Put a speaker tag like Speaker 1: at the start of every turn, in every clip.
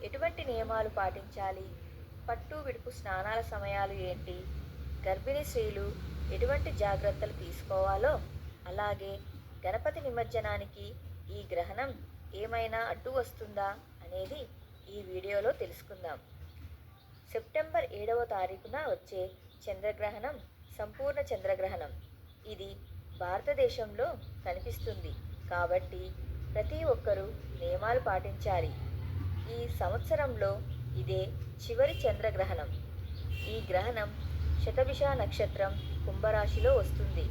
Speaker 1: ఎటువంటి నియమాలు పాటించాలి? పట్టు విడుపు స్నానాల సమయాలు ఏంటి? గర్భిణీ స్త్రీలు ఎటువంటి జాగ్రత్తలు తీసుకోవాలో, అలాగే గణపతి నిమజ్జనానికి ఈ గ్రహణం ఏమైనా అడ్డు వస్తుందా అనేది ఈ వీడియోలో తెలుసుకుందాం. సెప్టెంబర్ 7వ తారీఖున వచ్చే చంద్రగ్రహణం సంపూర్ణ చంద్రగ్రహణం. ఇది భారతదేశంలో కనిపిస్తుంది కాబట్టి ప్రతి ఒక్కరూ నియమాలు పాటించాలి. ఈ సంవత్సరంలో ఇదే చివరి చంద్రగ్రహణం. ఈ గ్రహణం శతభిష నక్షత్రం కుంభరాశిలో వస్తుంది.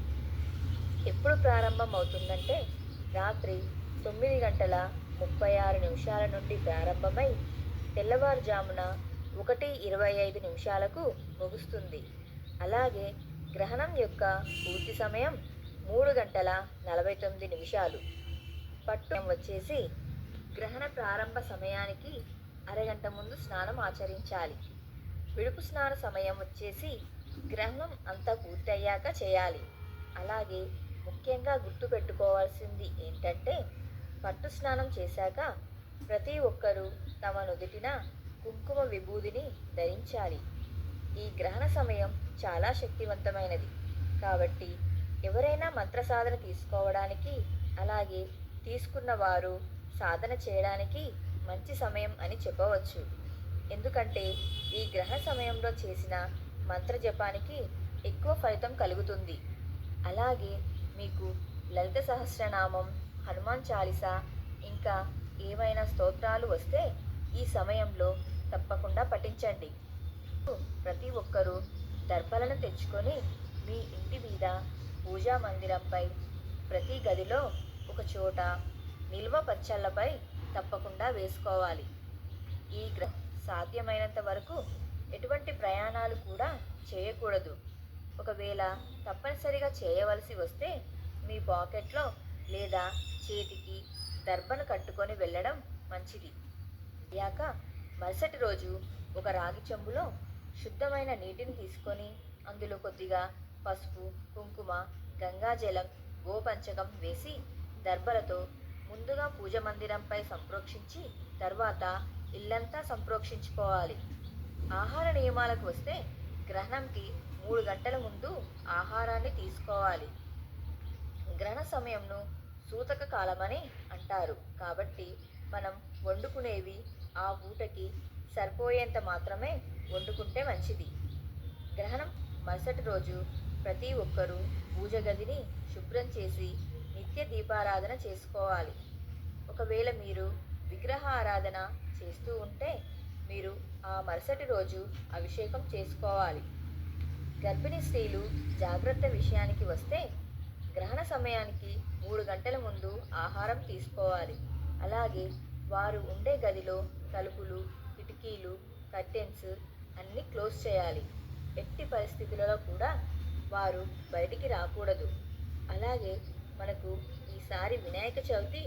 Speaker 1: ఎప్పుడు ప్రారంభం అవుతుందంటే రాత్రి 9:36 నుండి ప్రారంభమై తెల్లవారుజామున 1:25 ముగుస్తుంది. అలాగే గ్రహణం యొక్క పూర్తి సమయం 3:49. పట్టు వచ్చేసి గ్రహణ ప్రారంభ సమయానికి అరగంట ముందు స్నానం ఆచరించాలి. విడుపు స్నాన సమయం వచ్చేసి గ్రహణం అంతా పూర్తయ్యాక చేయాలి. అలాగే ముఖ్యంగా గుర్తుపెట్టుకోవాల్సింది ఏంటంటే పట్టు స్నానం చేశాక ప్రతి ఒక్కరూ తమ నుదుటిన కుంకుమ విభూదిని ధరించాలి. ఈ గ్రహణ సమయం చాలా శక్తివంతమైనది కాబట్టి ఎవరైనా మంత్ర సాధన తీసుకోవడానికి, అలాగే తీసుకున్న వారు సాధన చేయడానికి మంచి సమయం అని చెప్పవచ్చు. ఎందుకంటే ఈ గ్రహణ సమయంలో చేసిన మంత్ర జపానికి ఎక్కువ ఫలితం కలుగుతుంది. అలాగే మీకు లలిత సహస్రనామం, హనుమాన్ చాలీసా ఇంకా ఏవైనా స్తోత్రాలు వస్తే ఈ సమయంలో తప్పకుండా పఠించండి. ప్రతి ఒక్కరూ దర్పలను తెచ్చుకొని మీ ఇంటి మీద, పూజా మందిరంపై, ప్రతి గదిలో ఒక చోట నిల్వ పచ్చళ్ళపై తప్పకుండా వేసుకోవాలి. ఈ సాధ్యమైనంత వరకు ఎటువంటి ప్రయాణాలు కూడా చేయకూడదు. ఒకవేళ తప్పనిసరిగా చేయవలసి వస్తే మీ పాకెట్లో లేదా చేతికి దర్బను కట్టుకొని వెళ్ళడం మంచిది. అయ్యాక మరుసటి రోజు ఒక రాగి చెంబులో శుద్ధమైన నీటిని తీసుకొని అందులో కొద్దిగా పసుపు, కుంకుమ, గంగాజలం, గోపంచకం వేసి దర్బలతో ముందుగా పూజ మందిరంపై సంప్రోక్షించి తర్వాత ఇల్లంతా సంప్రోక్షించుకోవాలి. ఆహార నియమాలకు వస్తే గ్రహణంకి 3 గంటల ముందు ఆహారాన్ని తీసుకోవాలి. గ్రహణ సమయంను సూతక కాలమని అంటారు కాబట్టి మనం వండుకునేవి ఆ పూటకి సరిపోయేంత మాత్రమే వండుకుంటే మంచిది. గ్రహణం మరుసటి రోజు ప్రతి ఒక్కరూ పూజ గదిని శుభ్రం చేసి నిత్య దీపారాధన చేసుకోవాలి. ఒకవేళ మీరు విగ్రహ ఆరాధన చేస్తూ ఉంటే మీరు ఆ మరుసటి రోజు అభిషేకం చేసుకోవాలి. గర్భిణీ స్త్రీలు జాగ్రత్త విషయానికి వస్తే గ్రహణ సమయానికి 3 గంటల ముందు ఆహారం తీసుకోవాలి. అలాగే వారు ఉండే గదిలో తలుపులు, కిటికీలు, కర్టెన్స్ అన్నీ క్లోజ్ చేయాలి. ఎట్టి పరిస్థితులలో కూడా వారు బయటికి రాకూడదు. అలాగే మనకు ఈసారి వినాయక చవితి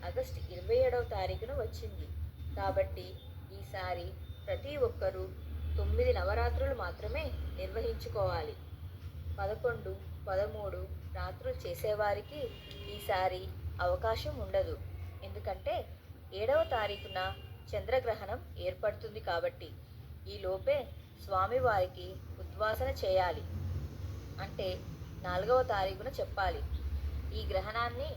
Speaker 1: ఆగస్టు 27వ తారీఖున వచ్చింది కాబట్టి ఈసారి ప్రతి ఒక్కరూ 9 నవరాత్రులు మాత్రమే నిర్వహించుకోవాలి. 11, 13 రాత్రులు చేసేవారికి ఈసారి అవకాశం ఉండదు. ఎందుకంటే 7వ తారీఖున చంద్రగ్రహణం ఏర్పడుతుంది కాబట్టి ఈలోపే స్వామివారికి ఉద్వాసన చేయాలి. అంటే 4వ తారీఖున చెప్పాలి. ఈ గ్రహణాన్ని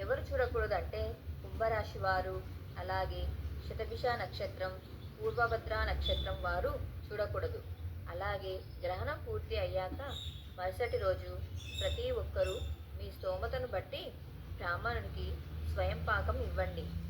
Speaker 1: ఎవరు చూడకూడదంటే కుంభరాశి వారు, అలాగే శతభిష నక్షత్రం, పూర్వభద్ర నక్షత్రం వారు చూడకూడదు. అలాగే గ్రహణం పూర్తి అయ్యాక మరుసటి రోజు ప్రతి ఒక్కరూ మీ స్తోమతను బట్టి బ్రాహ్మణునికి స్వయం పాకం ఇవ్వండి.